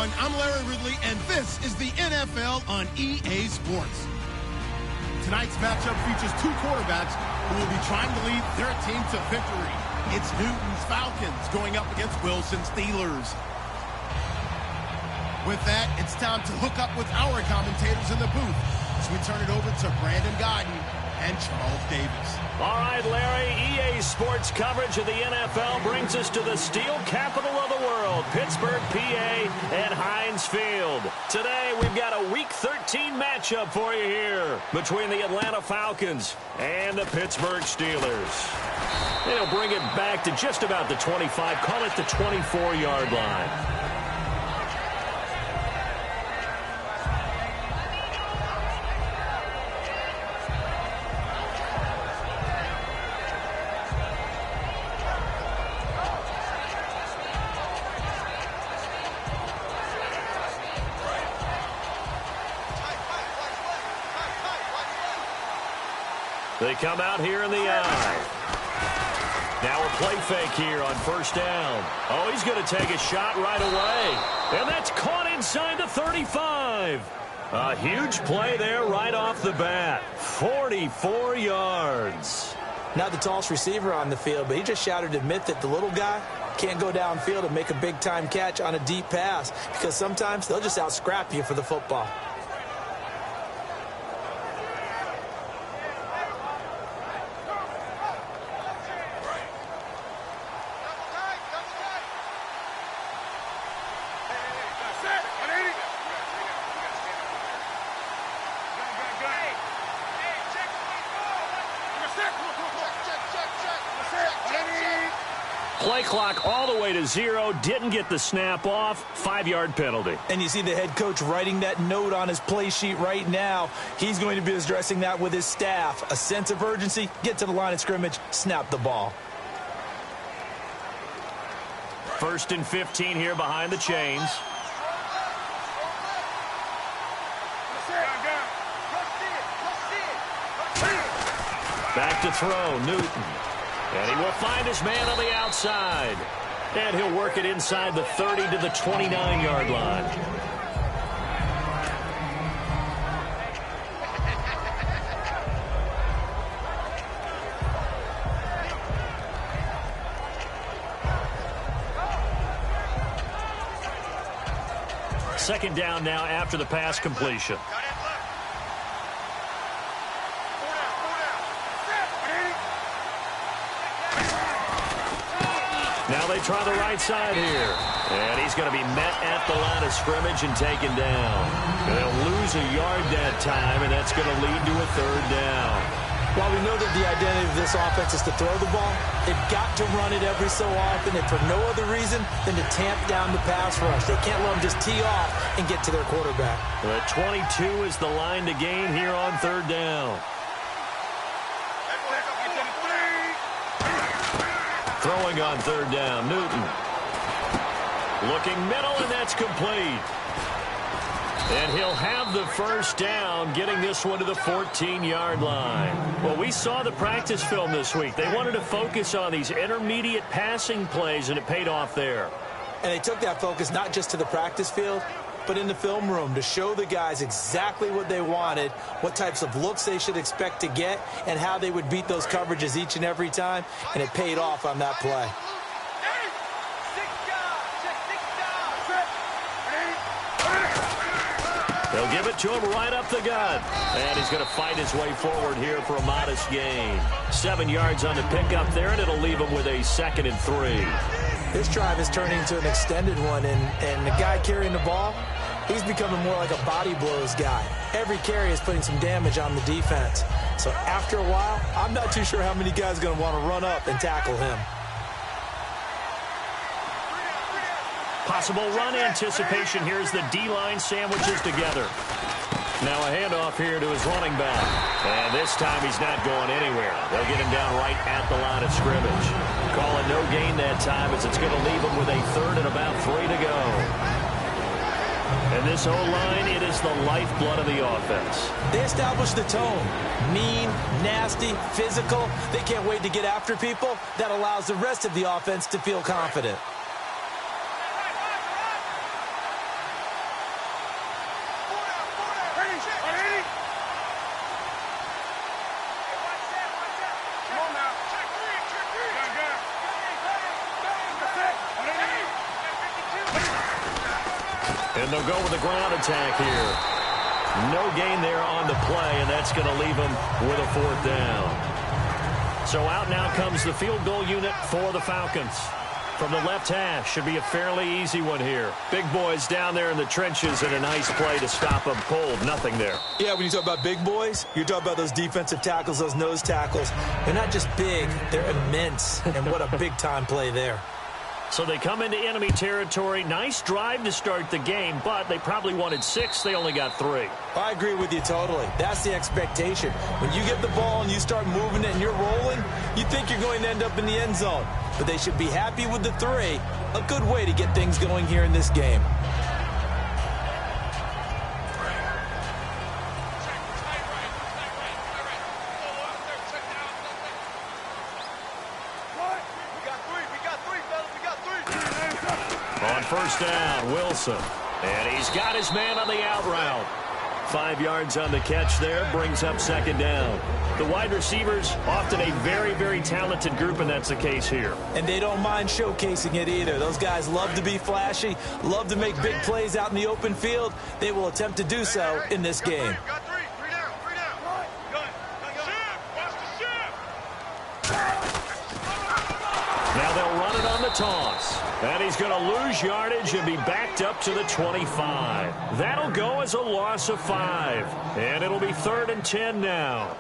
everyone. I'm Larry Ridley, and this is the NFL on EA Sports. Tonight's matchup features two quarterbacks who will be trying to lead their team to victory. It's Newton's Falcons going up against Wilson's Steelers. With that, it's time to hook up with our commentators in the booth as we turn it over to Brandon Godden and Charles Davis. All right, Larry, EA Sports coverage of the NFL brings us to the steel capital of the world, Pittsburgh, PA, and Heinz Field. Today, we've got a Week 13 matchup for you here between the Atlanta Falcons and the Pittsburgh Steelers. They'll bring it back to just about the 25, call it the 24-yard line. They come out here in the eye. Now a play fake here on first down. Oh, he's going to take a shot right away. And that's caught inside the 35. A huge play there right off the bat. 44 yards. Not the tallest receiver on the field, but he just shouted to admit that the little guy can't go downfield and make a big-time catch on a deep pass because sometimes they'll just out-scrap you for the football. Play clock all the way to 0. Didn't get the snap off. 5-yard penalty. And you see the head coach writing that note on his play sheet right now. He's going to be addressing that with his staff. A sense of urgency. Get to the line of scrimmage. Snap the ball. 1st and 15 here behind the chains. Back to throw. Newton. And he will find his man on the outside. And he'll work it inside the 30 to the 29-yard line. Second down now after the pass completion. Now they try the right side here. And he's going to be met at the line of scrimmage and taken down. They'll lose a yard that time, and that's going to lead to a 3rd down. While we know that the identity of this offense is to throw the ball, they've got to run it every so often, and for no other reason than to tamp down the pass rush. They can't let them just tee off and get to their quarterback. The 22 is the line to gain here on 3rd down. Throwing on 3rd down, Newton. Looking middle, and that's complete. And he'll have the 1st down, getting this one to the 14-yard line. Well, we saw the practice film this week. They wanted to focus on these intermediate passing plays, and it paid off there. And they took that focus not just to the practice field, but in the film room to show the guys exactly what they wanted, what types of looks they should expect to get, and how they would beat those coverages each and every time, and it paid off on that play. They'll give it to him right up the gut. And he's going to fight his way forward here for a modest gain. 7 yards on the pickup there, and it'll leave him with a 2nd and 3. This drive is turning into an extended one, and the guy carrying the ball, he's becoming more like a body blows guy. Every carry is putting some damage on the defense. So after a while, I'm not too sure how many guys are going to want to run up and tackle him. Possible run anticipation. Here's the D-line sandwiches together. Now a handoff here to his running back. And this time he's not going anywhere. They'll get him down right at the line of scrimmage. Call it no gain that time as it's going to leave him with a 3rd and about 3 to go. And this O-line, it is the lifeblood of the offense. They established the tone. Mean, nasty, physical. They can't wait to get after people. That allows the rest of the offense to feel confident. And they'll go with the ground attack here. No gain there on the play, and that's going to leave them with a 4th down. So out now comes the field goal unit for the Falcons. From the left half, should be a fairly easy one here. Big boys down there in the trenches, and a nice play to stop them cold. Nothing there. Yeah, when you talk about big boys, you're talking about those defensive tackles, those nose tackles. They're not just big, they're immense, and what a big-time play there. So they come into enemy territory. Nice drive to start the game, but they probably wanted 6. They only got 3. I agree with you totally. That's the expectation. When you get the ball and you start moving it and you're rolling, you think you're going to end up in the end zone. But they should be happy with the 3. A good way to get things going here in this game. On first down, Wilson. And he's got his man on the out route. 5 yards on the catch there, brings up 2nd down. The wide receivers, often a very, very talented group, and that's the case here. And they don't mind showcasing it either. Those guys love to be flashy, love to make big plays out in the open field. They will attempt to do so in this game. Now they'll run it on the toss. And he's going to lose yardage and be backed up to the 25. That'll go as a loss of 5. And it'll be 3rd and 10 now.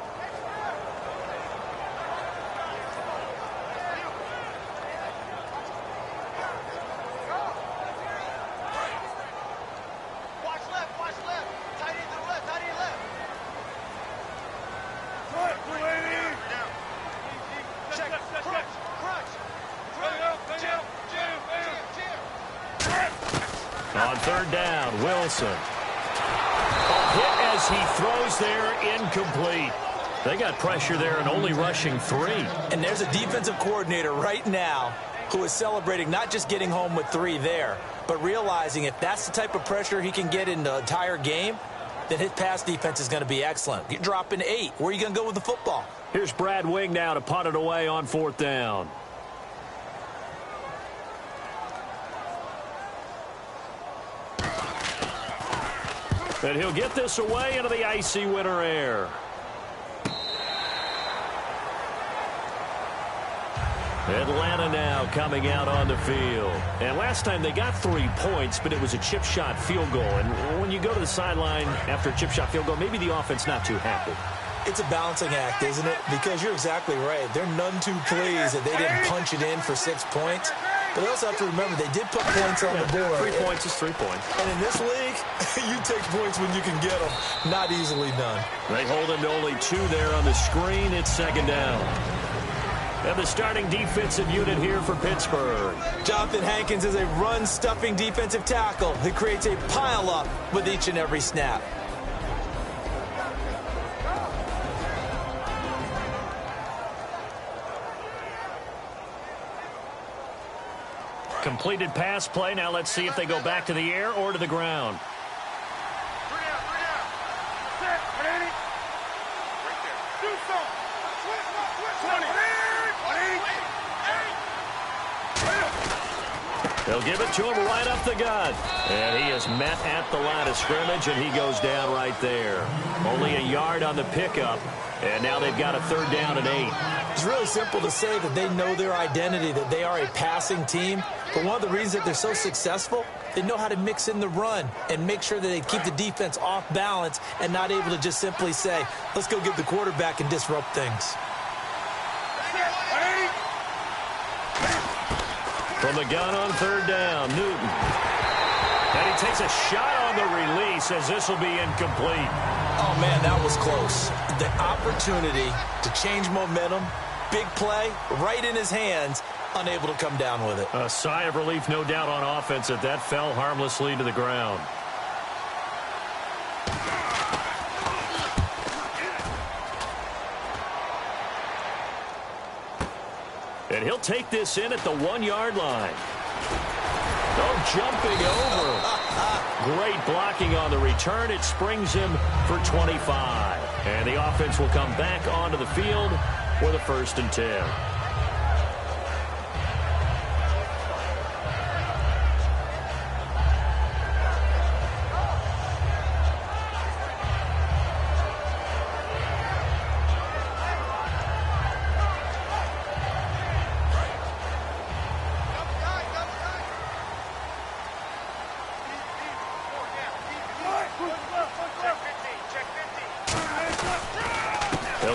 On 3rd down, Wilson. A hit as he throws there, incomplete. They got pressure there and only rushing 3. And there's a defensive coordinator right now who is celebrating not just getting home with 3 there, but realizing if that's the type of pressure he can get in the entire game, then his pass defense is going to be excellent. You're dropping 8. Where are you going to go with the football? Here's Brad Wing now to punt it away on 4th down. And he'll get this away into the icy winter air. Atlanta now coming out on the field. And last time they got 3 points, but it was a chip shot field goal. And when you go to the sideline after a chip shot field goal, maybe the offense not too happy. It's a balancing act, isn't it? Because you're exactly right. They're none too pleased that they didn't punch it in for 6 points. But they also have to remember they did put points on the board. 3 points is 3 points. And in this league, you take points when you can get them. Not easily done. They hold him to only 2 there on the screen. It's 2nd down. And the starting defensive unit here for Pittsburgh. Jonathan Hankins is a run-stuffing defensive tackle who creates a pile-up with each and every snap. Completed pass play. Now let's see if they go back to the air or to the ground. They'll give it to him right up the gut. And he is met at the line of scrimmage, and he goes down right there. Only a yard on the pickup, and now they've got a 3rd down and 8. It's really simple to say that they know their identity, that they are a passing team. But one of the reasons that they're so successful, they know how to mix in the run and make sure that they keep the defense off balance and not able to just simply say, let's go get the quarterback and disrupt things. From the gun on 3rd down, Newton. And he takes a shot on the release as this will be incomplete. Oh, man, that was close. The opportunity to change momentum, big play, right in his hands, unable to come down with it. A sigh of relief, no doubt, on offense that that fell harmlessly to the ground. And he'll take this in at the 1-yard line. Oh, jumping over. Great blocking on the return. It springs him for 25. And the offense will come back onto the field with a 1st and 10.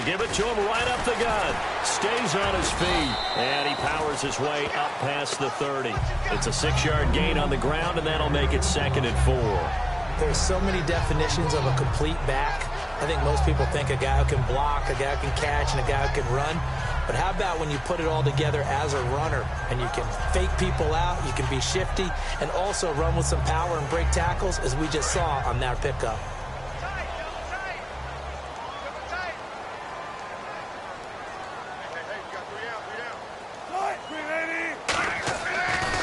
give it to him right up the gut. Stays on his feet, and he powers his way up past the 30. It's a 6-yard gain on the ground, and that'll make it 2nd and 4. There's so many definitions of a complete back. I think most people think a guy who can block, a guy who can catch, and a guy who can run. But how about when you put it all together as a runner, and you can fake people out, you can be shifty, and also run with some power and break tackles, as we just saw on that pickup.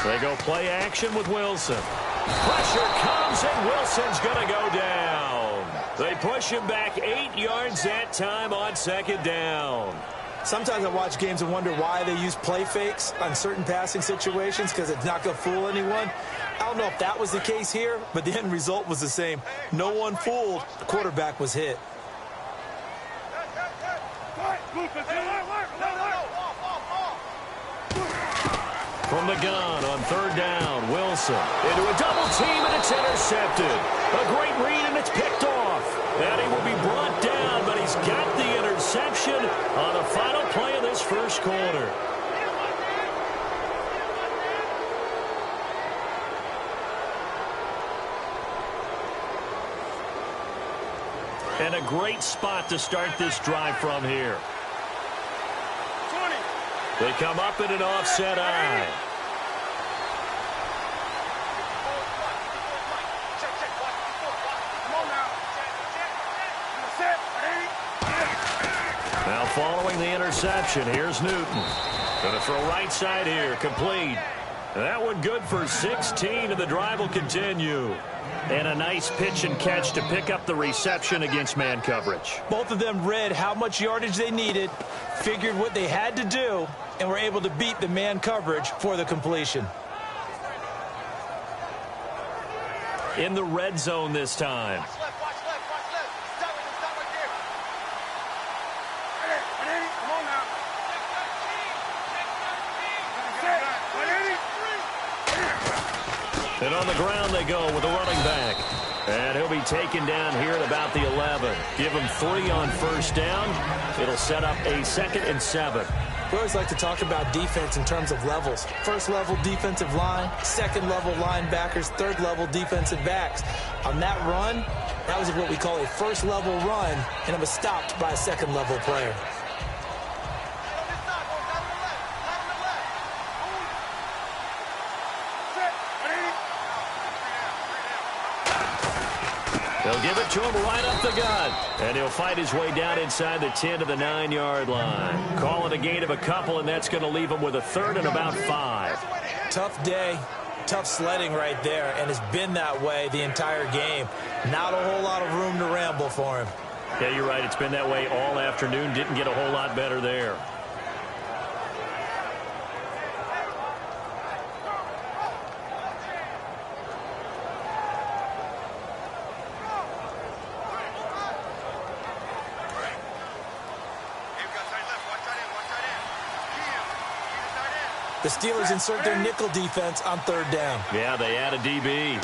They go play action with Wilson. Pressure comes, and Wilson's going to go down. They push him back 8 yards that time on 2nd down. Sometimes I watch games and wonder why they use play fakes on certain passing situations, because it's not going to fool anyone. I don't know if that was the case here, but the end result was the same. No one fooled. The quarterback was hit. From the gun on 3rd down, Wilson into a double team, and it's intercepted. A great read, and it's picked off. And he will be brought down, but he's got the interception on the final play of this first quarter. And a great spot to start this drive from here. They come up in an offset eye. Now following the interception, here's Newton. Going to throw right side here, complete. That one good for 16, and the drive will continue. And a nice pitch and catch to pick up the reception against man coverage. Both of them read how much yardage they needed, figured what they had to do, and were able to beat the man coverage for the completion. In the red zone this time. Watch left, watch left, watch left. Stop right there. Come on now. And on the ground they go with a running back. And he'll be taken down here at about the 11. Give him 3 on 1st down. It'll set up a 2nd and 7. We always like to talk about defense in terms of levels. 1st level defensive line, 2nd level linebackers, 3rd level defensive backs. On that run, that was what we call a 1st level run, and it was stopped by a 2nd level player. They'll give it to him right up the gut. And he'll fight his way down inside the 10 to the 9-yard line. Call it a gain of a couple, and that's going to leave him with a 3rd and about 5. Tough day, tough sledding right there, and it's been that way the entire game. Not a whole lot of room to ramble for him. Yeah, you're right. It's been that way all afternoon. Didn't get a whole lot better there. The Steelers insert their nickel defense on 3rd down. Yeah, they add a DB.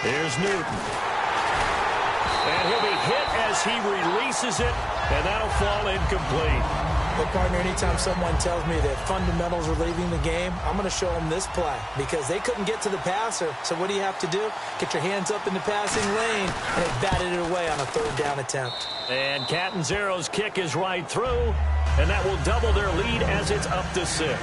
Here's Newton. And he'll be hit as he releases it, and that'll fall incomplete. Look, partner, anytime someone tells me that fundamentals are leaving the game, I'm going to show them this play because they couldn't get to the passer. So what do you have to do? Get your hands up in the passing lane, and they batted it away on a 3rd down attempt. And Catanzaro's kick is right through, and that will double their lead as it's up to 6.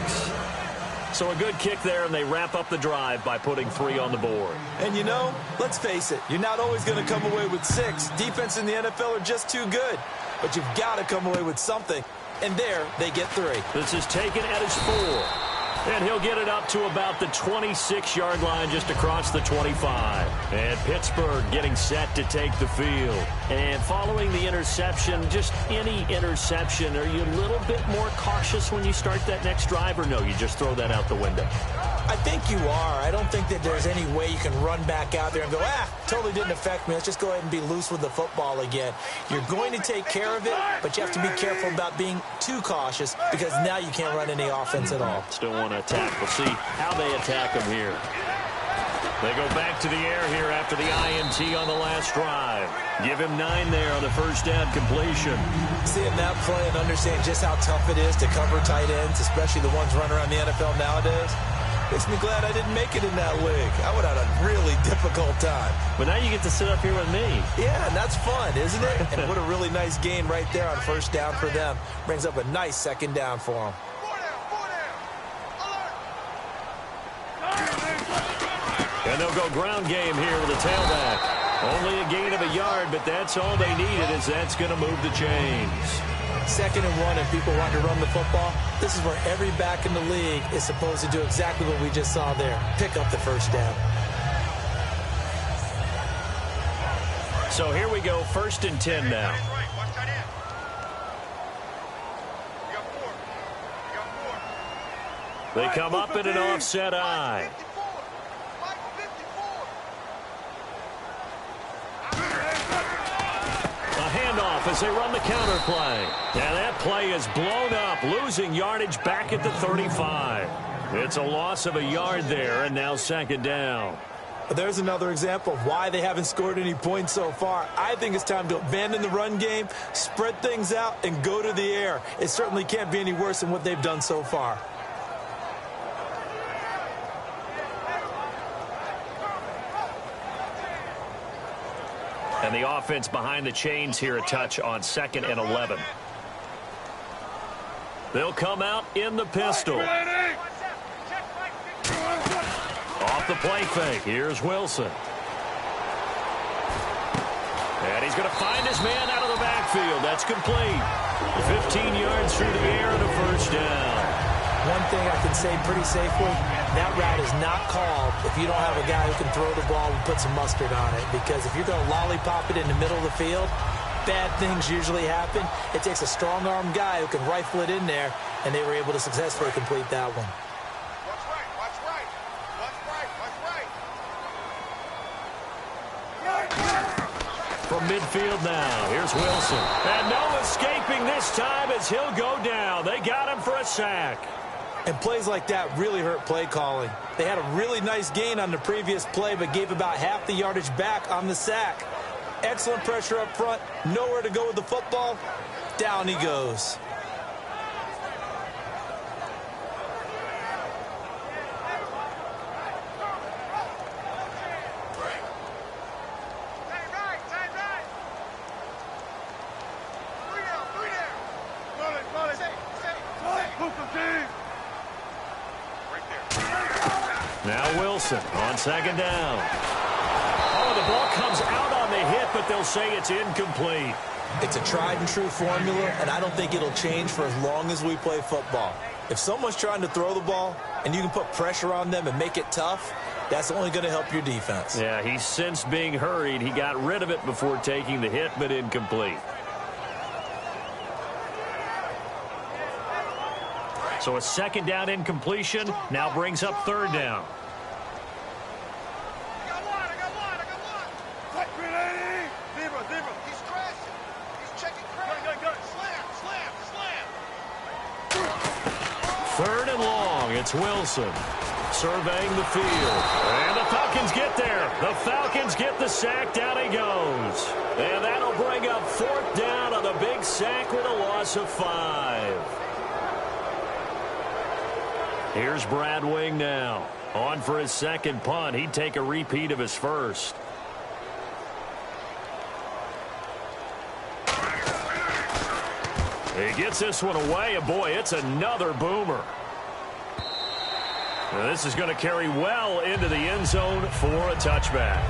So a good kick there, and they wrap up the drive by putting 3 on the board. And you know, let's face it, you're not always going to come away with 6. Defense in the NFL are just too good. But you've got to come away with something. And there, they get 3. This is taken at his 4. And he'll get it up to about the 26-yard line just across the 25. And Pittsburgh getting set to take the field. And following the interception, just any interception, are you a little bit more cautious when you start that next drive, or no, you just throw that out the window? I think you are. I don't think that there's any way you can run back out there and go, totally didn't affect me. Let's just go ahead and be loose with the football again. You're going to take care of it, but you have to be careful about being too cautious because now you can't run any offense at all. Still want to attack. We'll see how they attack him here. They go back to the air here after the INT on the last drive. Give him 9 there on the first down completion. Seeing that play and understand just how tough it is to cover tight ends, especially the ones running around the NFL nowadays, makes me glad I didn't make it in that league. I would have had a really difficult time. But now you get to sit up here with me. Yeah, and that's fun, isn't it? And what a really nice gain right there on first down for them. Brings up a nice second down for them. And they'll go ground game here with a tailback. Only a gain of a yard, but that's all they needed, as that's going to move the chains. 2nd and 1, and people want to run the football. This is where every back in the league is supposed to do exactly what we just saw there. Pick up the first down. So here we go, 1st and 10 now. They come up in an offset eye. As they run the counter play. And that play is blown up, losing yardage back at the 35. It's a loss of a yard there, and now 2nd down. There's another example of why they haven't scored any points so far. I think it's time to abandon the run game, spread things out, and go to the air. It certainly can't be any worse than what they've done so far. And the offense behind the chains here a touch on 2nd and 11. They'll come out in the pistol. Off the play fake. Here's Wilson. And he's going to find his man out of the backfield. That's complete. 15 yards through the air and a first down. One thing I can say pretty safely, that route is not called if you don't have a guy who can throw the ball and put some mustard on it. Because if you're going to lollipop it in the middle of the field, bad things usually happen. It takes a strong-arm guy who can rifle it in there, and they were able to successfully complete that one. Watch right, watch right. Watch right, watch right. From midfield now, here's Wilson. And no escaping this time as he'll go down. They got him for a sack. And plays like that really hurt play calling. They had a really nice gain on the previous play, but gave about half the yardage back on the sack. Excellent pressure up front. Nowhere to go with the football. Down he goes. Now Wilson on 2nd down. Oh, the ball comes out on the hit, but they'll say it's incomplete. It's a tried and true formula, and I don't think it'll change for as long as we play football. If someone's trying to throw the ball and you can put pressure on them and make it tough, that's only going to help your defense. Yeah, he's since being hurried. He got rid of it before taking the hit, but incomplete. So a 2nd down incompletion now brings up 3rd down. I got one. What, Grenade? Zebra. He's crashing. He's checking crash. Go. Slam. 3rd and long. It's Wilson surveying the field. And the Falcons get there. The Falcons get the sack. Down he goes. And that'll bring up 4th down on the big sack with a loss of 5. Here's Brad Wing now. On for his 2nd punt. He'd take a repeat of his first. He gets this one away, and boy, it's another boomer. Now, this is going to carry well into the end zone for a touchback.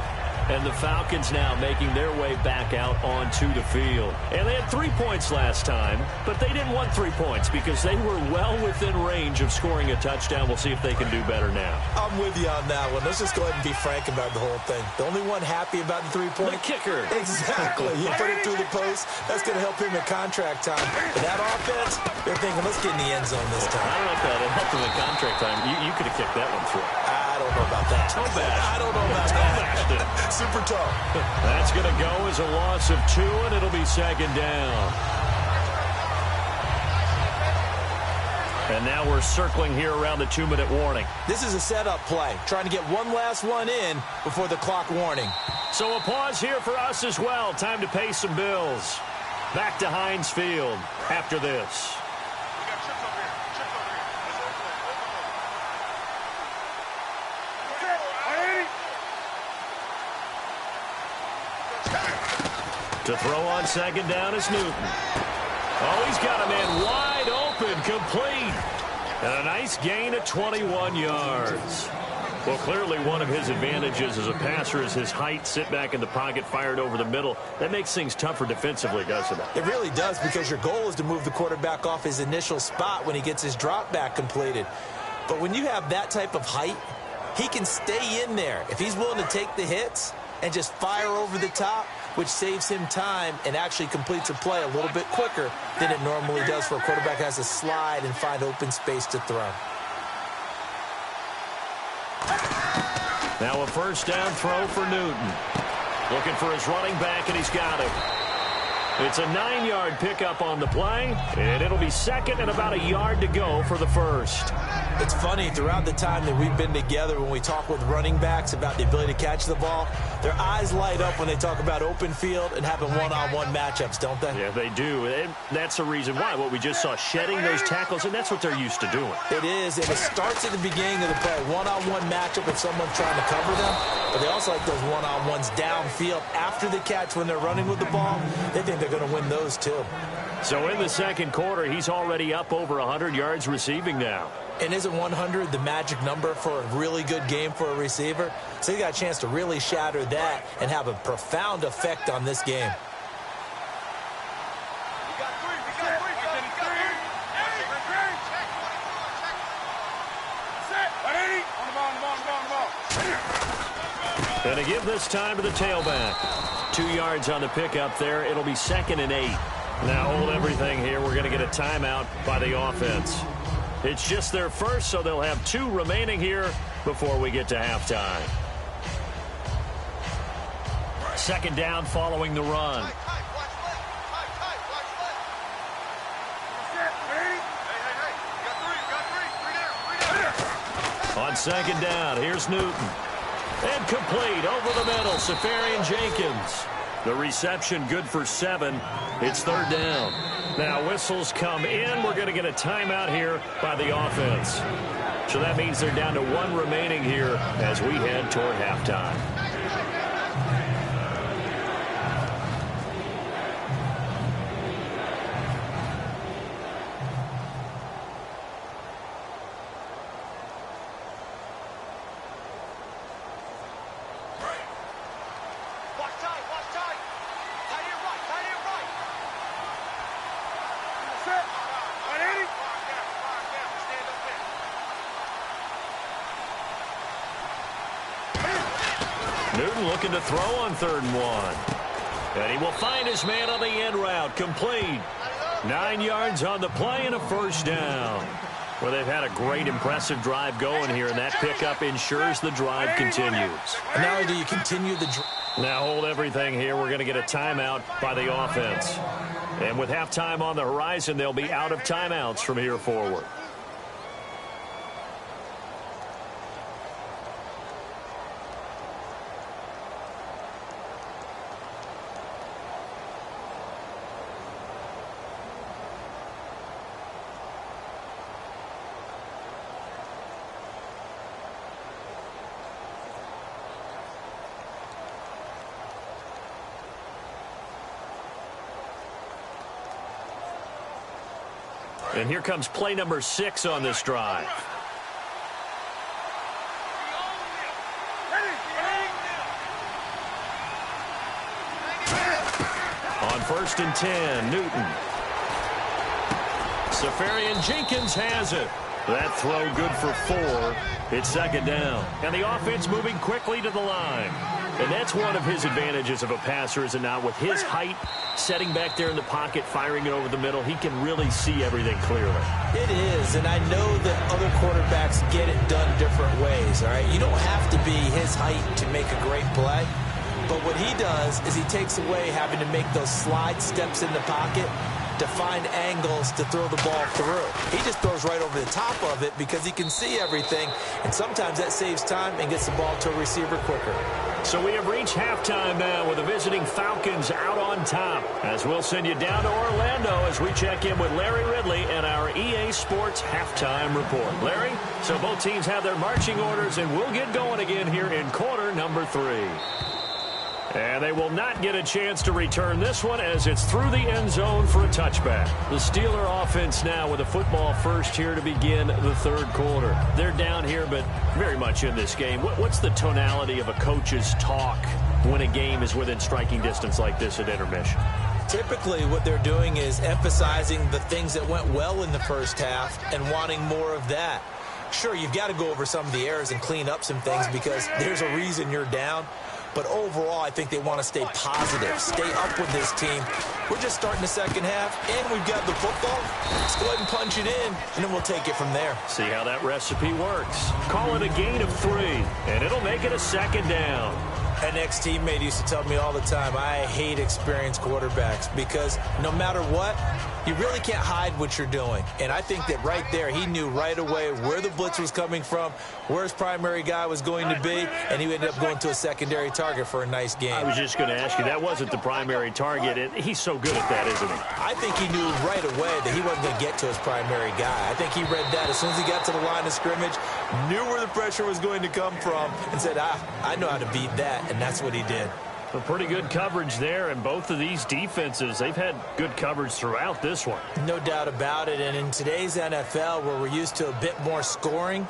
And the Falcons now making their way back out onto the field. And they had 3 points last time, but they didn't want 3 points because they were well within range of scoring a touchdown. We'll see if they can do better now. I'm with you on that one. Let's just go ahead and be frank about the whole thing. The only one happy about the 3-point? The kicker. Exactly. You put it through the post. That's going to help him in contract time. But that offense, they're thinking, let's get in the end zone this time. I don't know if that helped him in contract time. You could have kicked that one through. I don't know about that. I don't know about that. Super tough. That's going to go as a loss of 2, and it'll be 2nd down. And now we're circling here around the 2-minute warning. This is a setup play, trying to get one last one in before the clock warning. So a pause here for us as well. Time to pay some bills. Back to Heinz Field after this. We got chips over here. Chips over here. Let's overplay. To throw on second down is Newton. Oh, he's got a man wide open, complete. And a nice gain of 21 yards. Well, clearly one of his advantages as a passer is his height. Sit back in the pocket, fired over the middle. That makes things tougher defensively, doesn't it? It really does, because your goal is to move the quarterback off his initial spot when he gets his drop back completed. But when you have that type of height, he can stay in there. If he's willing to take the hits and just fire over the top, which saves him time and actually completes a play a little bit quicker than it normally does for a quarterback who has to slide and find open space to throw. Now a first down throw for Newton. Looking for his running back, and he's got it. It's a 9-yard pickup on the play, and it'll be second and about a yard to go for the first. It's funny, throughout the time that we've been together, when we talk with running backs about the ability to catch the ball, their eyes light up when they talk about open field and having one-on-one matchups, don't they? Yeah, they do. And that's the reason why. What we just saw, shedding those tackles, and that's what they're used to doing. It is, and it starts at the beginning of the play. One-on-one matchup if someone's trying to cover them, but they also like those one-on-ones downfield after the catch when they're running with the ball. They think they're going to win those too. So in the second quarter, he's already up over 100 yards receiving now. And isn't 100 the magic number for a really good game for a receiver? So he got a chance to really shatter that and have a profound effect on this game. We got three. We got three. And to give this time to the tailback. 2 yards on the pickup there. It'll be second and 8. Now hold everything here. We're going to get a timeout by the offense. It's just their first, so they'll have 2 remaining here before we get to halftime. Second down following the run. On second down, here's Newton. And complete over the middle, Safarian Jenkins. The reception good for 7. It's third down. Now whistles come in. We're going to get a timeout here by the offense. So that means they're down to 1 remaining here as we head toward halftime. Newton looking to throw on 3rd and 1. And he will find his man on the end route. Complete. 9 yards on the play and a first down. Well, they've had a great, impressive drive going here, and that pickup ensures the drive continues. And not only do you continue the drive. Now hold everything here. We're going to get a timeout by the offense. And with halftime on the horizon, they'll be out of timeouts from here forward. And here comes play number 6 on this drive. On 1st and 10, Newton. Safarian Jenkins has it. That throw good for 4. It's second down. And the offense moving quickly to the line. And that's one of his advantages of a passer, is it not? With his height, setting back there in the pocket, firing it over the middle, he can really see everything clearly. It is, and I know that other quarterbacks get it done different ways, all right? You don't have to be his height to make a great play. But what he does is he takes away having to make those slide steps in the pocket to find angles to throw the ball through. He just throws right over the top of it because he can see everything, and sometimes that saves time and gets the ball to a receiver quicker. So we have reached halftime now with the visiting Falcons out on top. As we'll send you down to Orlando as we check in with Larry Ridley and our EA Sports halftime report. Larry, so both teams have their marching orders, and we'll get going again here in quarter number 3. And they will not get a chance to return this one as it's through the end zone for a touchback. The Steeler offense now with a football first here to begin the third quarter. They're down here, but very much in this game. What's the tonality of a coach's talk when a game is within striking distance like this at intermission? Typically, what they're doing is emphasizing the things that went well in the first half and wanting more of that. Sure, you've got to go over some of the errors and clean up some things because there's a reason you're down. But overall, I think they want to stay positive, stay up with this team. We're just starting the second half, and we've got the football. Let's go ahead and punch it in, and then we'll take it from there. See how that recipe works. Call it a gain of 3, and it'll make it a second down. An ex-teammate used to tell me all the time, I hate experienced quarterbacks because no matter what, you really can't hide what you're doing. And I think that right there, he knew right away where the blitz was coming from, where his primary guy was going to be, and he ended up going to a secondary target for a nice game. I was just going to ask you, that wasn't the primary target. He's so good at that, isn't he? I think he knew right away that he wasn't going to get to his primary guy. I think he read that as soon as he got to the line of scrimmage, knew where the pressure was going to come from, and said, I know how to beat that, and that's what he did. A pretty good coverage there, and both of these defenses, they've had good coverage throughout this one. No doubt about it, and in today's NFL, where we're used to a bit more scoring,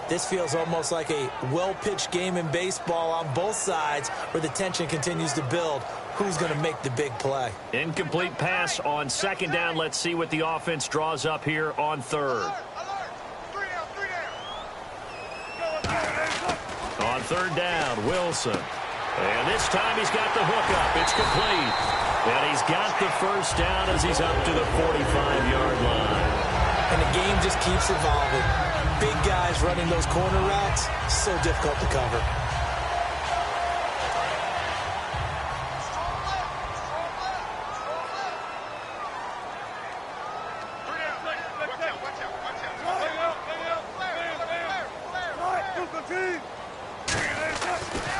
this feels almost like a well-pitched game in baseball on both sides where the tension continues to build. Who's going to make the big play? Incomplete pass on second down. Let's see what the offense draws up here on third. On third down, Wilson. And this time he's got the hook up. It's complete. And he's got the first down as he's up to the 45-yard line. And the game just keeps evolving. Big guys running those corner routes, so difficult to cover.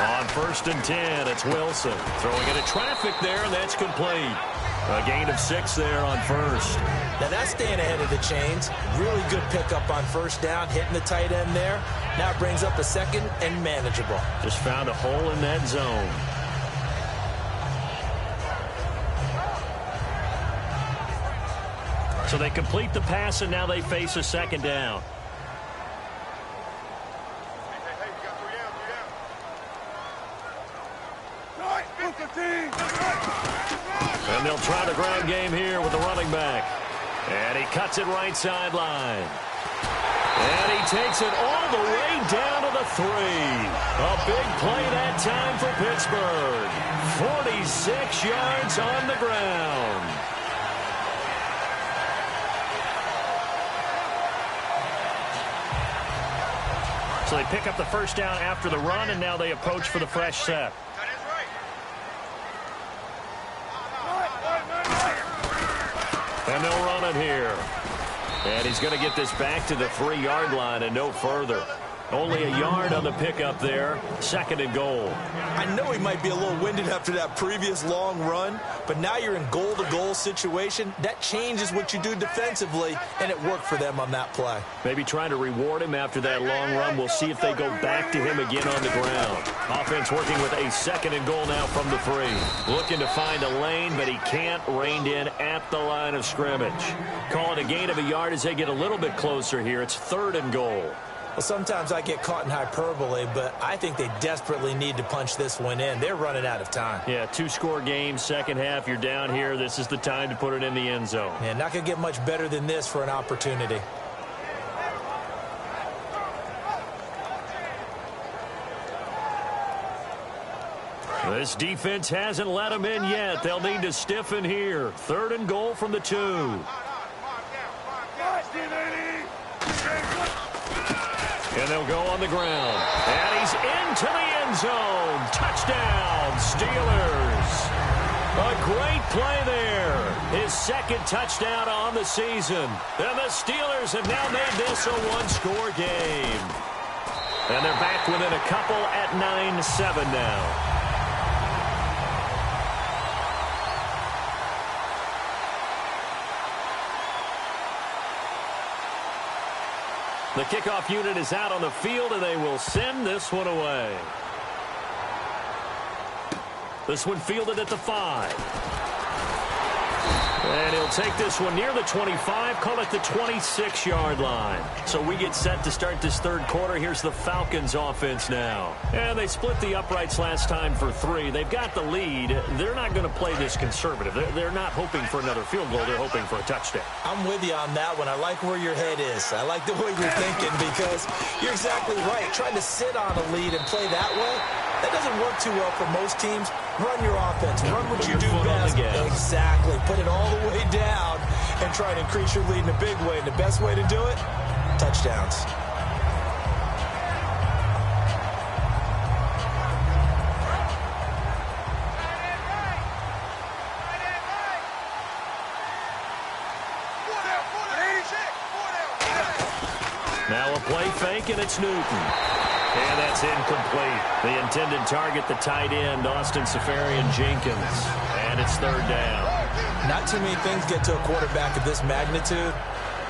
On first and 10, it's Wilson. Throwing into traffic there, and that's complete. A gain of 6 there on first. Now that's staying ahead of the chains. Really good pickup on first down, hitting the tight end there. Now it brings up a second and manageable. Just found a hole in that zone. So they complete the pass, and now they face a second down. And they'll try the ground game here with the running back. And he cuts it right sideline. And he takes it all the way down to the 3. A big play that time for Pittsburgh. 46 yards on the ground. So they pick up the first down after the run, and now they approach for the fresh set. And they'll run it here. And he's going to get this back to the 3-yard line and no further. Only a yard on the pickup there. Second and goal. I know he might be a little winded after that previous long run, but now you're in goal-to-goal situation. That changes what you do defensively, and it worked for them on that play. Maybe trying to reward him after that long run. We'll see if they go back to him again on the ground. Offense working with a second and goal now from the 3. Looking to find a lane, but he can't. Reined in at the line of scrimmage. Call it a gain of a yard as they get a little bit closer here. It's third and goal. Well, sometimes I get caught in hyperbole, but I think they desperately need to punch this one in. They're running out of time. Yeah, 2-score game, second half. You're down here. This is the time to put it in the end zone. Yeah, not going to get much better than this for an opportunity. This defense hasn't let them in yet. They'll need to stiffen here. Third and goal from the 2. And they'll go on the ground. And he's into the end zone. Touchdown, Steelers. A great play there. His second touchdown on the season. And the Steelers have now made this a one-score game. And they're back within a couple at 9-7 now. The kickoff unit is out on the field, and they will send this one away. This one fielded at the 5. And he'll take this one near the 25, call it the 26-yard line. So we get set to start this third quarter. Here's the Falcons offense now. And they split the uprights last time for 3. They've got the lead. They're not going to play this conservative. They're not hoping for another field goal. They're hoping for a touchdown. I'm with you on that one. I like where your head is. I like the way you're thinking because you're exactly right. Trying to sit on a lead and play that way, that doesn't work too well for most teams. Run your offense. Run what you do best. Exactly. Put it all the way down and try to increase your lead in a big way. And the best way to do it, touchdowns. Now a play fake, and it's Newton. And that's incomplete. The intended target, the tight end, Austin Seferian-Jenkins. And it's third down. Not too many things get to a quarterback of this magnitude,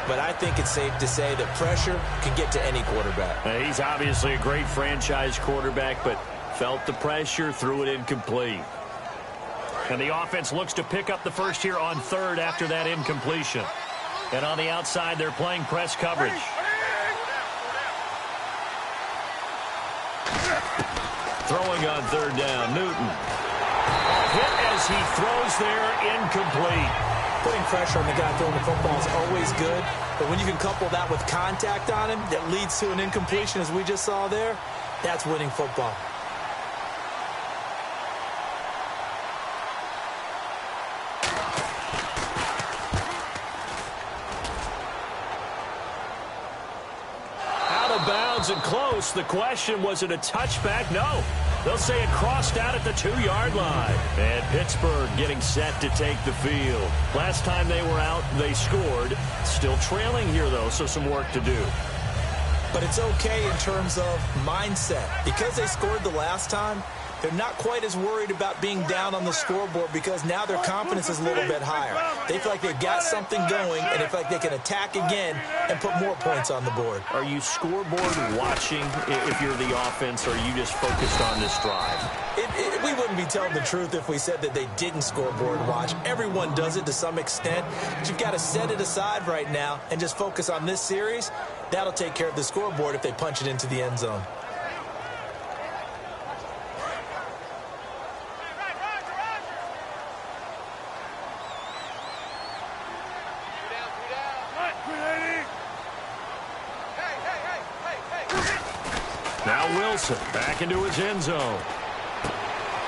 but I think it's safe to say that pressure can get to any quarterback. He's obviously a great franchise quarterback, but felt the pressure, threw it incomplete. And the offense looks to pick up the first here on third after that incompletion. And on the outside, they're playing press coverage. Throwing on third down, Newton. Hit as he throws there, incomplete. Putting pressure on the guy throwing the football is always good, but when you can couple that with contact on him that leads to an incompletion, as we just saw there, that's winning football. And close. The question, was it a touchback? No. They'll say it crossed out at the 2-yard line. And Pittsburgh getting set to take the field. Last time they were out, they scored. Still trailing here, though, so some work to do. But it's okay in terms of mindset. Because they scored the last time, they're not quite as worried about being down on the scoreboard because now their confidence is a little bit higher. They feel like they've got something going, and they feel like they can attack again and put more points on the board. Are you scoreboard watching if you're the offense, or are you just focused on this drive? We wouldn't be telling the truth if we said that they didn't scoreboard watch. Everyone does it to some extent, but you've got to set it aside right now and just focus on this series. That'll take care of the scoreboard if they punch it into the end zone. Now Wilson back into his end zone.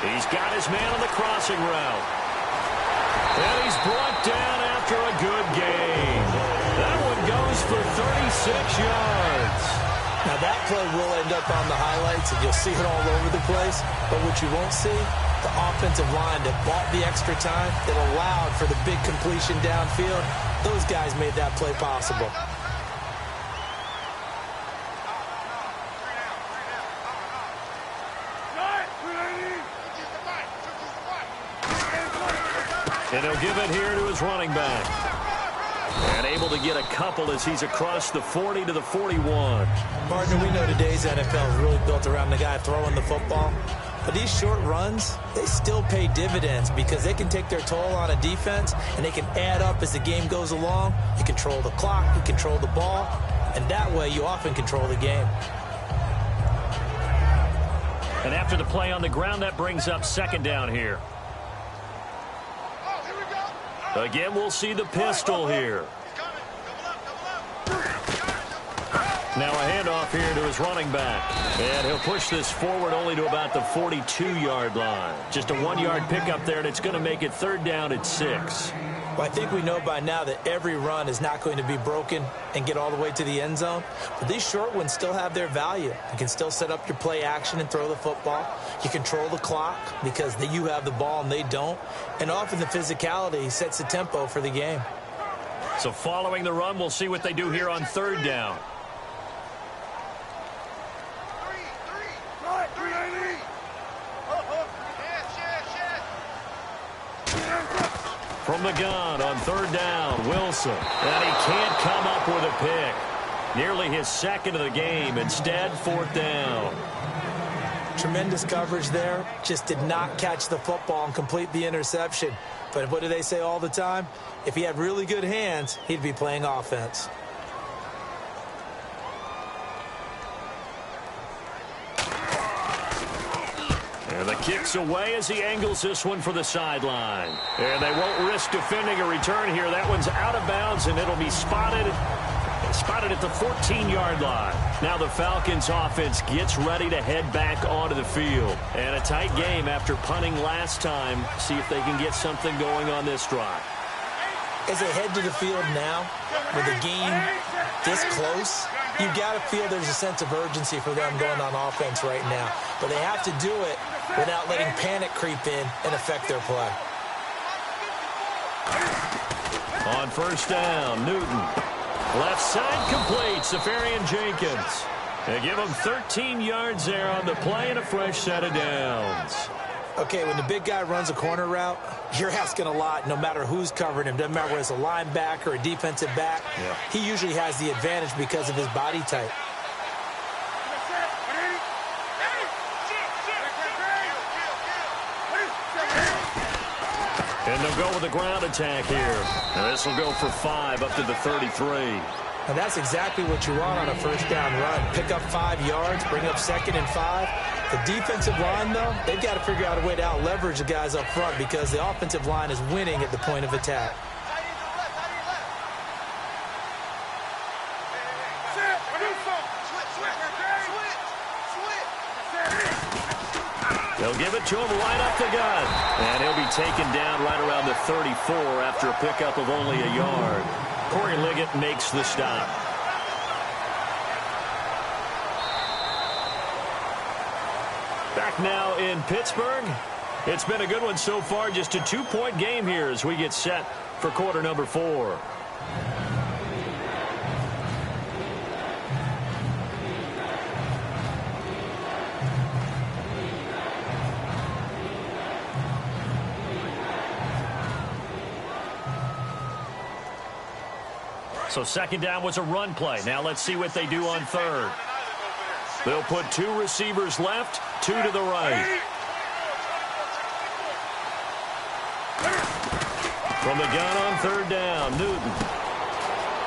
He's got his man on the crossing route. And he's brought down after a good gain. That one goes for 36 yards. Now that play will end up on the highlights, and you'll see it all over the place. But what you won't see, the offensive line that bought the extra time, that allowed for the big completion downfield, those guys made that play possible. And he'll give it here to his running back. And able to get a couple as he's across the 40 to the 41. Partner, we know today's NFL is really built around the guy throwing the football. But these short runs, they still pay dividends because they can take their toll on a defense, and they can add up as the game goes along. You control the clock, you control the ball, and that way you often control the game. And after the play on the ground, that brings up second down here. Again, we'll see the pistol here. Now a handoff here to his running back. And he'll push this forward only to about the 42-yard line. Just a 1-yard pickup there, and it's going to make it 3rd down at 6. Well, I think we know by now that every run is not going to be broken and get all the way to the end zone. But these short ones still have their value. You can still set up your play action and throw the football. You control the clock because you have the ball and they don't. And often the physicality sets the tempo for the game. So following the run, we'll see what they do here on 3rd down. From the gun on 3rd down, Wilson. And he can't come up with a pick. Nearly his 2nd of the game. Instead, 4th down. Tremendous coverage there. Just did not catch the football and complete the interception. But what do they say all the time? If he had really good hands, he'd be playing offense. And the kick's away as he angles this one for the sideline. And they won't risk defending a return here. That one's out of bounds, and it'll be spotted at the 14-yard line. Now the Falcons offense gets ready to head back onto the field. And a tight game after punting last time. See if they can get something going on this drive. As they head to the field now, with the game this close, you've got to feel there's a sense of urgency for them going on offense right now. But they have to do it without letting panic creep in and affect their play. On 1st down, Newton. Left side complete, Safarian Jenkins. They give him 13 yards there on the play and a fresh set of downs. Okay, when the big guy runs a corner route, you're asking a lot no matter who's covering him. Doesn't matter whether it's a linebacker or a defensive back. Yeah. He usually has the advantage because of his body type. And they'll go with a ground attack here. And this will go for 5 up to the 33. And that's exactly what you want on a 1st down run. Pick up 5 yards, bring up 2nd and 5. The defensive line, though, they've got to figure out a way to out-leverage the guys up front because the offensive line is winning at the point of attack. They'll give it to him right up the gut. And he'll be taken down right around the 34 after a pickup of only a yard. Corey Liggett makes the stop. Back now in Pittsburgh. It's been a good one so far. Just a 2-point game here as we get set for quarter number 4. So 2nd down was a run play. Now let's see what they do on 3rd. They'll put 2 receivers left, 2 to the right. From the gun on 3rd down, Newton.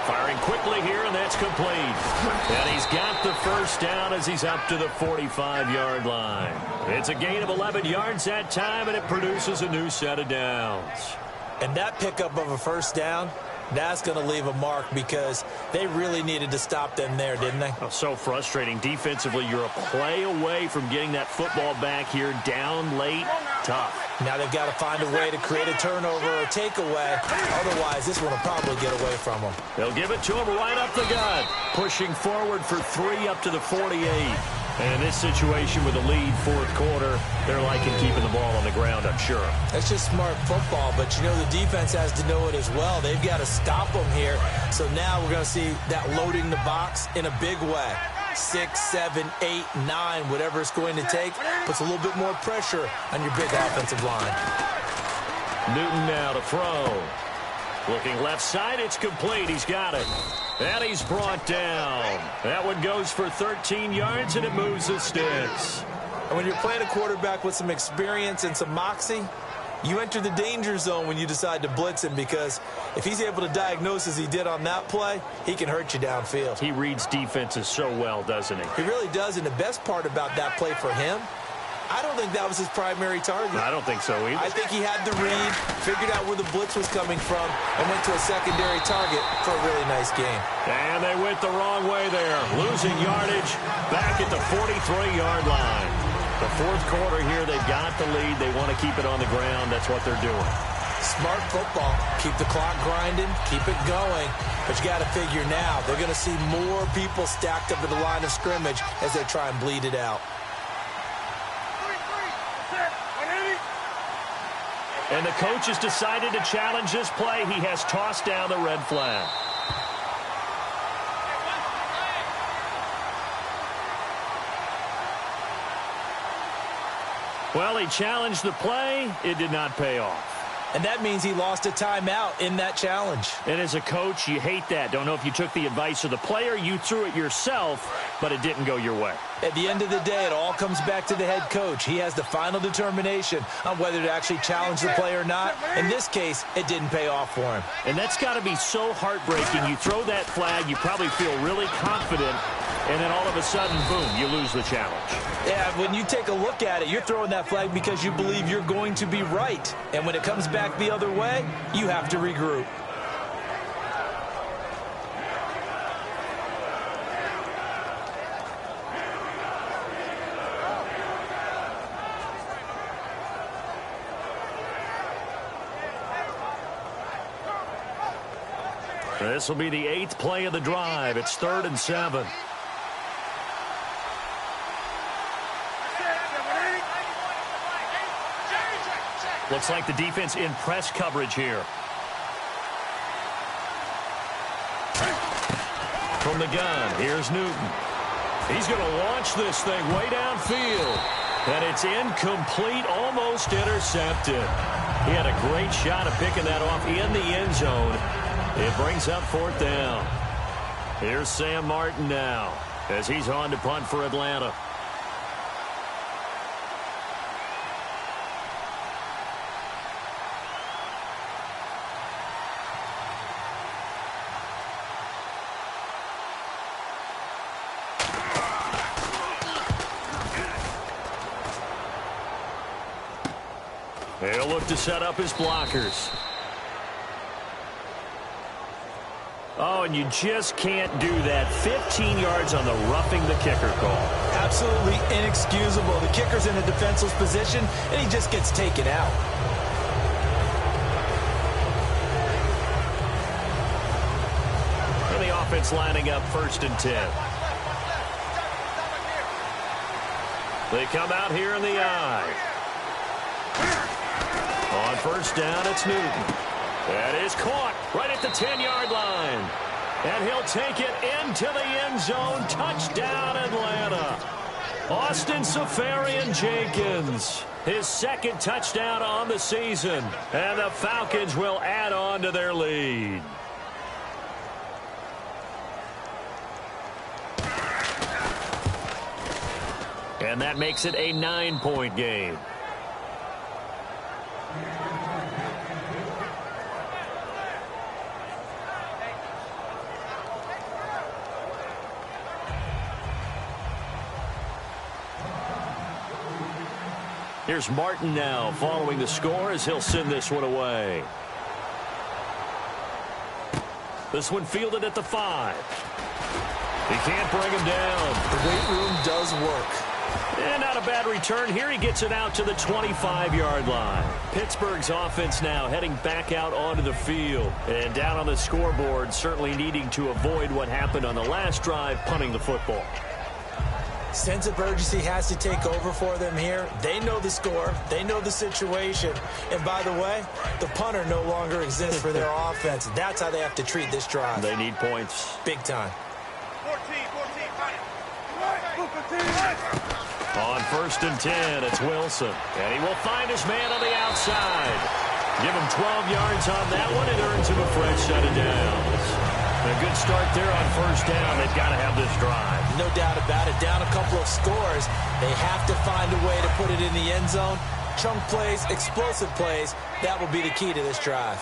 Firing quickly here, and that's complete. And he's got the 1st down as he's up to the 45-yard line. It's a gain of 11 yards that time, and it produces a new set of downs. And that pickup of a 1st down, that's going to leave a mark because they really needed to stop them there, didn't they? Oh, so frustrating. Defensively, you're a play away from getting that football back here down late. Tough. Now they've got to find a way to create a turnover or takeaway. Otherwise, this one will probably get away from them. They'll give it to him right up the gut. Pushing forward for 3 up to the 48. And in this situation with a lead 4th quarter, they're liking keeping the ball on the ground, I'm sure. That's just smart football, but you know the defense has to know it as well. They've got to stop them here. So now we're going to see that loading the box in a big way. 6, 7, 8, 9, whatever it's going to take, puts a little bit more pressure on your big offensive line. Newton now to throw. Looking left side, it's complete. He's got it. And he's brought down. That one goes for 13 yards, and it moves the sticks. And when you're playing a quarterback with some experience and some moxie, you enter the danger zone when you decide to blitz him because if he's able to diagnose as he did on that play, he can hurt you downfield. He reads defenses so well, doesn't he? He really does, and the best part about that play for him I don't think that was his primary target. I don't think so either. I think he had the read, figured out where the blitz was coming from, and went to a secondary target for a really nice game. And they went the wrong way there, losing yardage back at the 43-yard line. The fourth quarter here, they've got the lead. They want to keep it on the ground. That's what they're doing. Smart football. Keep the clock grinding, keep it going. But you got to figure now, they're going to see more people stacked up at the line of scrimmage as they try and bleed it out. And the coach has decided to challenge this play. He has tossed down the red flag. Well, he challenged the play. It did not pay off. And that means he lost a timeout in that challenge. And as a coach, you hate that. Don't know if you took the advice of the player, you threw it yourself, but it didn't go your way. At the end of the day, it all comes back to the head coach. He has the final determination on whether to actually challenge the play or not. In this case, it didn't pay off for him. And that's got to be so heartbreaking. You throw that flag, you probably feel really confident, and then all of a sudden, boom, you lose the challenge. Yeah, when you take a look at it, you're throwing that flag because you believe you're going to be right. And when it comes back the other way, you have to regroup. This will be the 8th play of the drive. It's 3rd and 7. Looks like the defense in press coverage here. From the gun, here's Newton. He's going to launch this thing way downfield. And it's incomplete, almost intercepted. He had a great shot of picking that off in the end zone. It brings up 4th down. Here's Sam Martin now as he's on to punt for Atlanta. He'll look to set up his blockers. Oh, and you just can't do that. 15 yards on the roughing the kicker call. Absolutely inexcusable. The kicker's in a defenseless position, and he just gets taken out. And the offense lining up 1st and 10. They come out here in the eye. On 1st down, it's Newton. That is caught right at the 10-yard line. And he'll take it into the end zone. Touchdown, Atlanta. Austin Safarian-Jenkins, his 2nd touchdown on the season. And the Falcons will add on to their lead. And that makes it a 9-point game. Here's Martin now following the score as he'll send this one away. This one fielded at the 5. He can't bring him down. The weight room does work. And not a bad return here. He gets it out to the 25-yard line. Pittsburgh's offense now heading back out onto the field. And down on the scoreboard, certainly needing to avoid what happened on the last drive, punting the football. Sense of urgency has to take over for them here. They know the score. They know the situation. And by the way, the punter no longer exists for their offense. That's how they have to treat this drive. They need points. Big time. 14, On 1st and 10, it's Wilson. And he will find his man on the outside. Give him 12 yards on that one. It earns him a fresh set of downs. A good start there on 1st down. They've got to have this drive. No doubt about it. Down a couple of scores. They have to find a way to put it in the end zone. Chunk plays, explosive plays. That will be the key to this drive.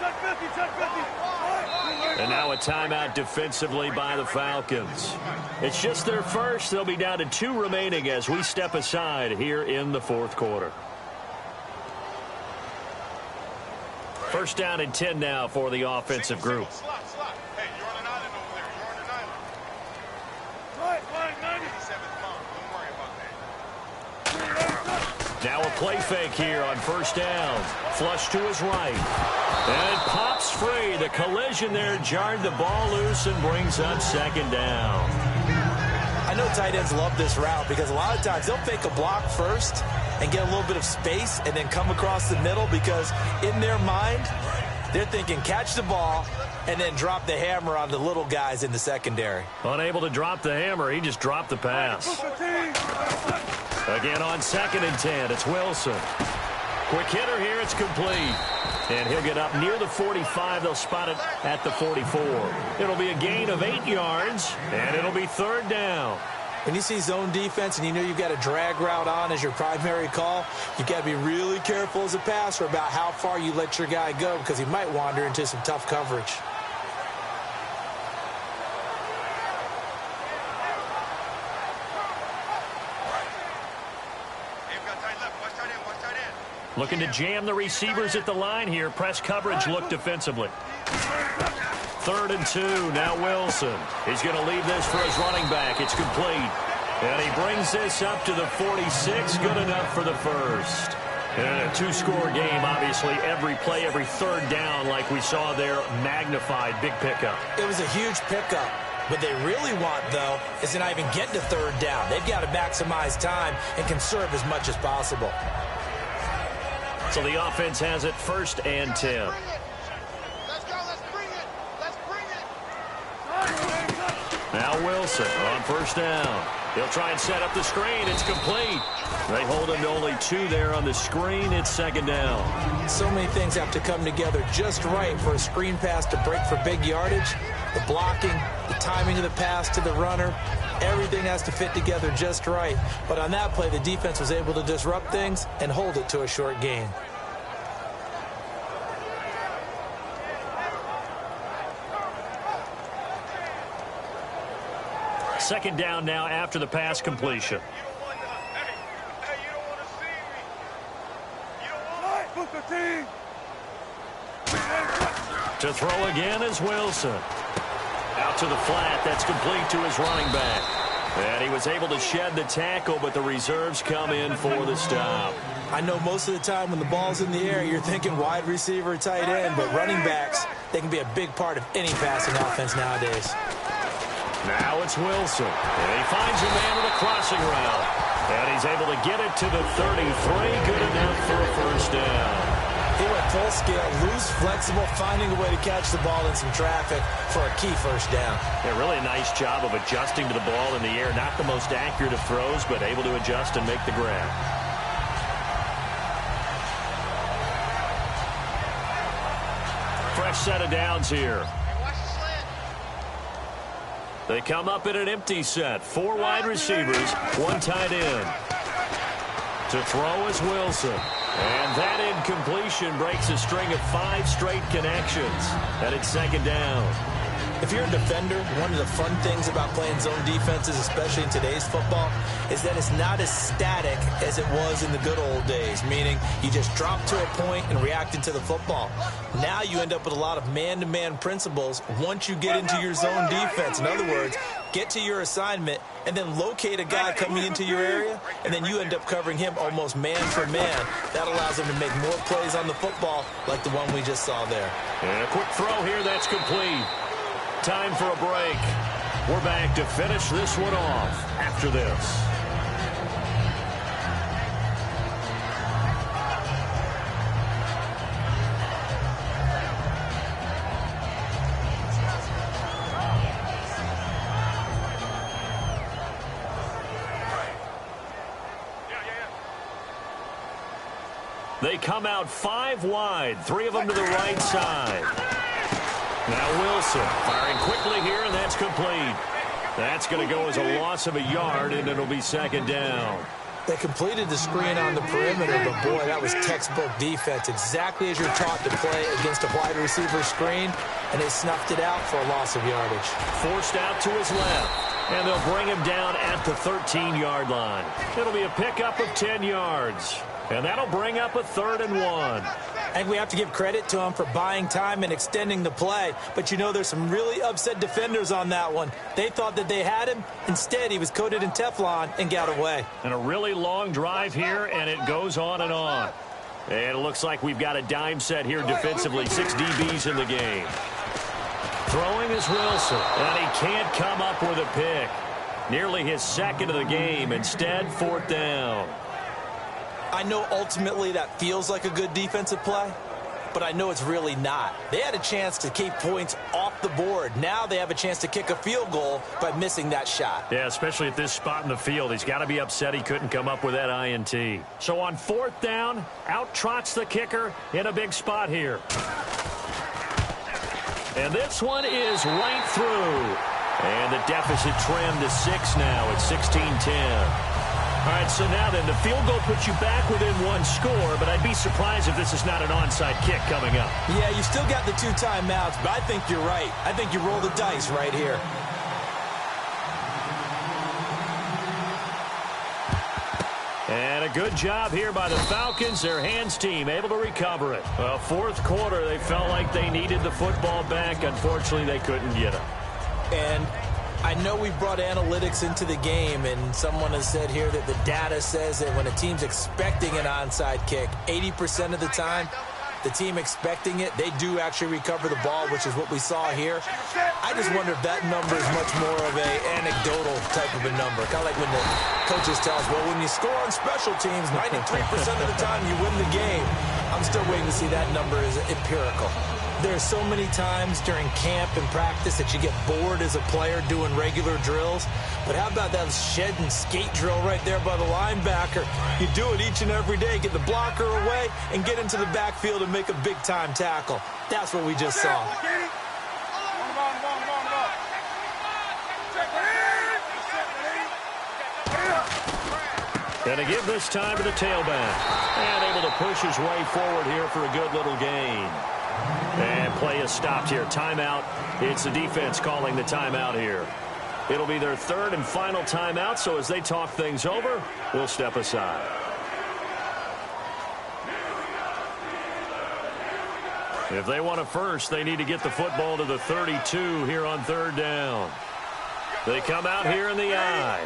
Check 50, check 50. And now a timeout defensively by the Falcons. It's just their first. They'll be down to 2 remaining as we step aside here in the fourth quarter. First down and 10 now for the offensive group. Hey, you're on an island over there. You're on an island. Right, 87th pound. Don't worry about that. Now a play fake here on first down. Flush to his right. And it pops free. The collision there jarred the ball loose and brings up second down. I know tight ends love this route because a lot of times they'll fake a block first and get a little bit of space and then come across the middle because in their mind, they're thinking catch the ball and then drop the hammer on the little guys in the secondary. Unable to drop the hammer, he just dropped the pass. Again on 2nd and 10, it's Wilson. Quick hitter here, it's complete. And he'll get up near the 45. They'll spot it at the 44. It'll be a gain of 8 yards, and it'll be third down. When you see zone defense and you know you've got a drag route on as your primary call, you've got to be really careful as a passer about how far you let your guy go because he might wander into some tough coverage. Looking to jam the receivers at the line here. Press coverage look defensively. 3rd and 2. Now Wilson. He's going to leave this for his running back. It's complete. And he brings this up to the 46. Good enough for the first. And a 2-score game, obviously. Every play, every third down, like we saw there, magnified. Big pickup. It was a huge pickup. What they really want, though, is to not even get to third down. They've got to maximize time and conserve as much as possible. So the offense has it 1st and 10. Let's go, let's bring it. Let's bring it. Now Wilson on first down. He'll try and set up the screen. It's complete. They hold him to only 2 there on the screen. It's 2nd down. So many things have to come together just right for a screen pass to break for big yardage. The blocking, the timing of the pass to the runner, everything has to fit together just right. But on that play, the defense was able to disrupt things and hold it to a short gain. Second down now after the pass completion. You don't want to see me. You don't want to. To throw again is Wilson. Out to the flat. That's complete to his running back. And he was able to shed the tackle, but the reserves come in for the stop. I know most of the time when the ball's in the air, you're thinking wide receiver, tight end, but running backs, they can be a big part of any passing offense nowadays. Now it's Wilson. And he finds a man with a crossing route. And he's able to get it to the 33. Good enough for a first down. He went full scale, loose, flexible, finding a way to catch the ball in some traffic for a key first down. Yeah, really a nice job of adjusting to the ball in the air. Not the most accurate of throws, but able to adjust and make the grab. Fresh set of downs here. They come up in an empty set. 4 wide receivers, 1 tight end. To throw is Wilson. And that incompletion breaks a string of 5 straight connections. And it's 2nd down. If you're a defender, one of the fun things about playing zone defenses, especially in today's football, is that it's not as static as it was in the good old days, meaning you just drop to a point and react into the football. Now you end up with a lot of man-to-man principles once you get into your zone defense. In other words, get to your assignment and then locate a guy coming into your area, and then you end up covering him almost man for man. That allows him to make more plays on the football like the one we just saw there. And a quick throw here, that's complete. Time for a break. We're back to finish this one off after this. They come out 5 wide, 3 of them to the right side. Now Wilson firing quickly here, and that's complete. That's going to go as a loss of a yard, and it'll be 2nd down. They completed the screen on the perimeter, but boy, that was textbook defense. Exactly as you're taught to play against a wide receiver screen, and they snuffed it out for a loss of yardage. Forced out to his left, and they'll bring him down at the 13-yard line. It'll be a pickup of 10 yards, and that'll bring up a 3rd and 1. I think we have to give credit to him for buying time and extending the play. But, you know, there's some really upset defenders on that one. They thought that they had him. Instead, he was coated in Teflon and got away. And a really long drive here, and it goes on and on. And it looks like we've got a dime set here defensively. 6 DBs in the game. Throwing is Wilson, and he can't come up with a pick. Nearly his 2nd of the game. Instead, 4th down. I know ultimately that feels like a good defensive play, but I know it's really not. They had a chance to keep points off the board. Now they have a chance to kick a field goal by missing that shot. Yeah, especially at this spot in the field. He's got to be upset he couldn't come up with that INT. So on 4th down, out trots the kicker in a big spot here. And this one is right through. And the deficit trimmed to 6 now at 16-10. All right, so now then, the field goal puts you back within 1 score, but I'd be surprised if this is not an onside kick coming up. Yeah, you still got the 2 timeouts, but I think you're right. I think you roll the dice right here. And a good job here by the Falcons, their hands team, able to recover it. Well, 4th quarter, they felt like they needed the football back. Unfortunately, they couldn't get it. And I know we brought analytics into the game, and someone has said here that the data says that when a team's expecting an onside kick, 80% of the time, the team expecting it, they do actually recover the ball, which is what we saw here. I just wonder if that number is much more of an anecdotal type of a number. Kind of like when the coaches tell us, well, when you score on special teams, 93% of the time you win the game. I'm still waiting to see that number is empirical. There's so many times during camp and practice that you get bored as a player doing regular drills. But how about that shed and skate drill right there by the linebacker? You do it each and every day. Get the blocker away and get into the backfield and make a big-time tackle. That's what we just saw. Going to give this time to the tailback. And able to push his way forward here for a good little gain. And play is stopped here. Timeout. It's the defense calling the timeout here. It'll be their 3rd and final timeout, so as they talk things over, we'll step aside. If they want a first, they need to get the football to the 32 here on 3rd down. They come out here in the I.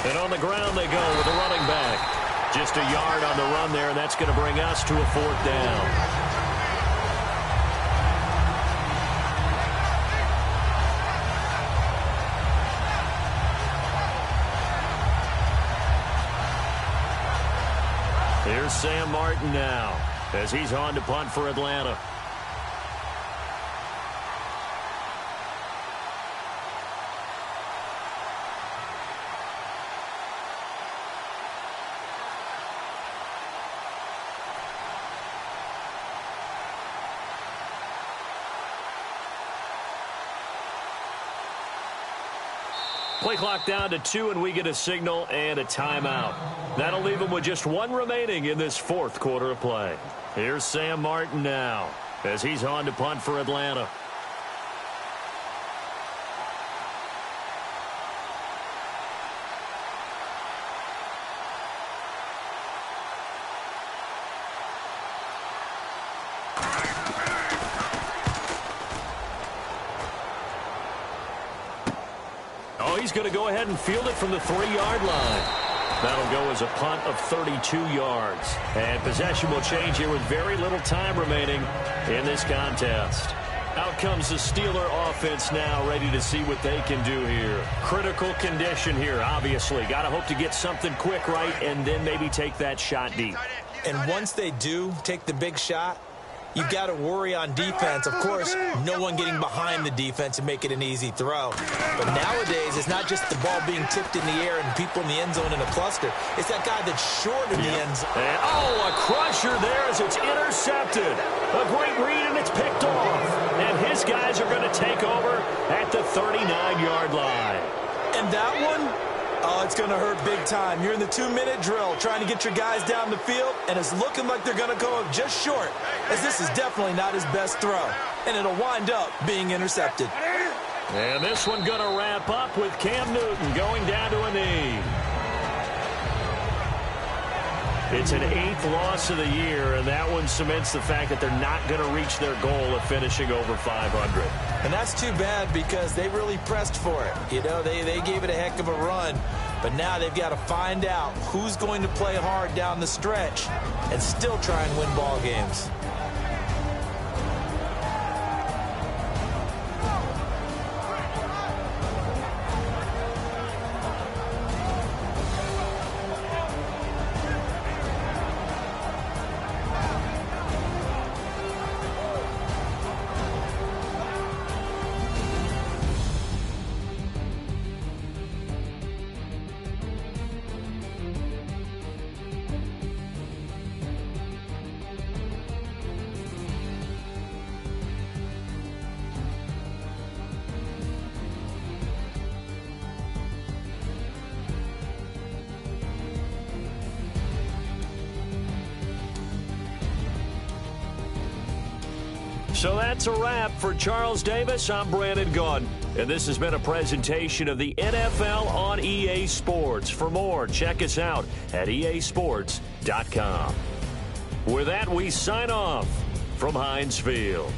And on the ground they go with a running back. Just a yard on the run there, and that's going to bring us to a 4th down. Here's Sam Martin now as he's on to punt for Atlanta. Play clock down to 2, and we get a signal and a timeout. That'll leave them with just 1 remaining in this 4th quarter of play. Here's Sam Martin now as he's on to punt for Atlanta. He's going to go ahead and field it from the 3-yard line. That'll go as a punt of 32 yards. And possession will change here with very little time remaining in this contest. Out comes the Steeler offense now, ready to see what they can do here. Critical condition here, obviously. Got to hope to get something quick right and then maybe take that shot deep. And once they do take the big shot, you've got to worry on defense. Of course, no one getting behind the defense and make it an easy throw. But nowadays, it's not just the ball being tipped in the air and people in the end zone in a cluster. It's that guy that's short in the end zone. And, a crusher there as it's intercepted. A great read, and it's picked off. And his guys are going to take over at the 39-yard line. And that one, it's going to hurt big time. You're in the 2-minute drill trying to get your guys down the field, and it's looking like they're going to go just short, as this is definitely not his best throw. And it'll wind up being intercepted. And this one going to wrap up with Cam Newton going down to a knee. It's an 8th loss of the year, and that one cements the fact that they're not going to reach their goal of finishing over 500. And that's too bad because they really pressed for it. You know, they gave it a heck of a run, but now they've got to find out who's going to play hard down the stretch and still try and win ball games. So that's a wrap for Charles Davis. I'm Brandon Gaudin, and this has been a presentation of the NFL on EA Sports. For more, check us out at easports.com. With that, we sign off from Heinz Field.